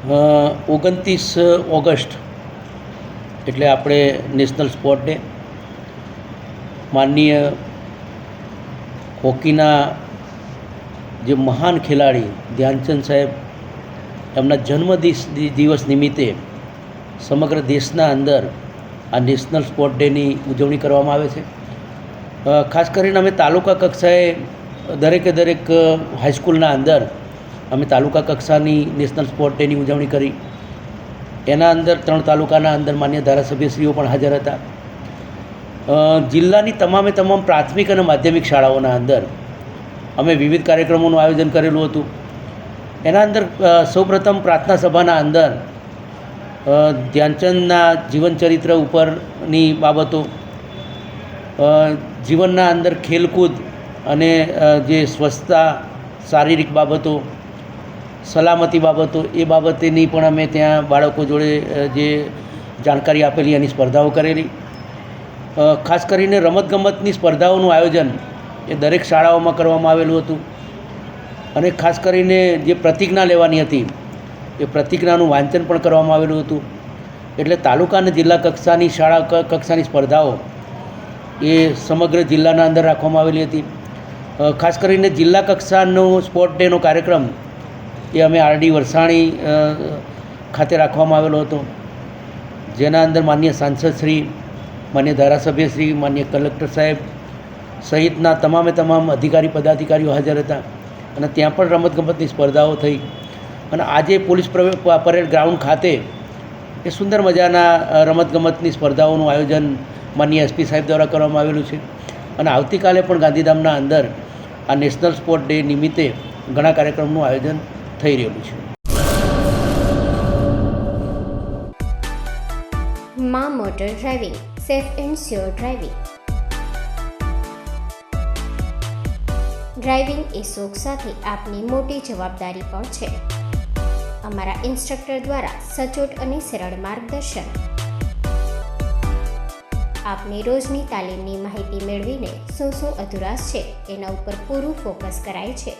29 August એટલે આપણે national sport day. માનનીય હોકીના જે મહાન ખેલાડી ધ્યાનચંદ સાહેબ, એમના દિવસ નિમિત્તે સમગ્ર દેશના અંદર આ નેશનલ સ્પોર્ટ ડેની ઉજવણી કરવામાં આવે છે. ખાસ કરીને અમે તાલુકા કક્ષાએ દરેક હાઈસ્કૂલના અંદર અમે તાલુકા કક્ષાની નેશનલ સ્પોર્ટ ડેની ઉજવણી કરી. એના અંદર 3 તાલુકાના અંદર માન્ય ધારાસભ્યશ્રીઓ પણ હાજર હતા. જિલ્લાની તમામ પ્રાથમિક અને માધ્યમિક શાળાઓના અંદર અમે વિવિધ કાર્યક્રમોનું આયોજન કરેલું હતું. એના અંદર સૌપ્રથમ પ્રાર્થના સભાના અંદર ધ્યાનચંદના જીવનચરિત્ર ઉપરની બાબતો, જીવનના અંદર ખેલકૂદ અને જે સ્વચ્છતા, શારીરિક બાબતો, સલામતી બાબતો, એ બાબતેની પણ અમે ત્યાં બાળકો જોડે જે જાણકારી આપેલી એની સ્પર્ધાઓ કરેલી. ખાસ કરીને રમતગમતની સ્પર્ધાઓનું આયોજન એ દરેક શાળાઓમાં કરવામાં આવેલું હતું. અને ખાસ કરીને જે પ્રતિજ્ઞા લેવાની હતી એ પ્રતિજ્ઞાનું વાંચન પણ કરવામાં આવેલું હતું. એટલે તાલુકા અને જિલ્લા કક્ષાની શાળા કક્ષાની સ્પર્ધાઓ એ સમગ્ર જિલ્લાના અંદર રાખવામાં આવેલી હતી. ખાસ કરીને જિલ્લા કક્ષાનો સ્પોર્ટ ડેનો કાર્યક્રમ એ અમે આરડી વરસાણી ખાતે રાખવામાં આવેલો હતો, જેના અંદર માનનીય સાંસદશ્રી, માન્ય ધારાસભ્યશ્રી, માન્ય કલેક્ટર સાહેબ સહિતના તમામ અધિકારી પદાધિકારીઓ હાજર હતા. અને ત્યાં પણ રમતગમતની સ્પર્ધાઓ થઈ. અને આજે પોલીસ પરેડ ગ્રાઉન્ડ ખાતે એ સુંદર મજાના રમતગમતની સ્પર્ધાઓનું આયોજન માનનીય એસપી સાહેબ દ્વારા કરવામાં આવેલું છે. અને આવતીકાલે પણ ગાંધીધામના અંદર આ નેશનલ સ્પોર્ટ ડે નિમિત્તે ઘણા કાર્યક્રમનું આયોજન થઈ રહેલું છે. માં motor driving, safe and sure driving. Driving એ શોખ સાથે આપની મોટી જવાબદારી પણ છે. અમારા ઇન્સ્ટ્રક્ટર દ્વારા સચોટ અને સરળ માર્ગદર્શન. આપની રોજની તાલીમની માહિતી મેળવીને શું અધુરાશ છે એના ઉપર પૂરું ફોકસ કરાય છે.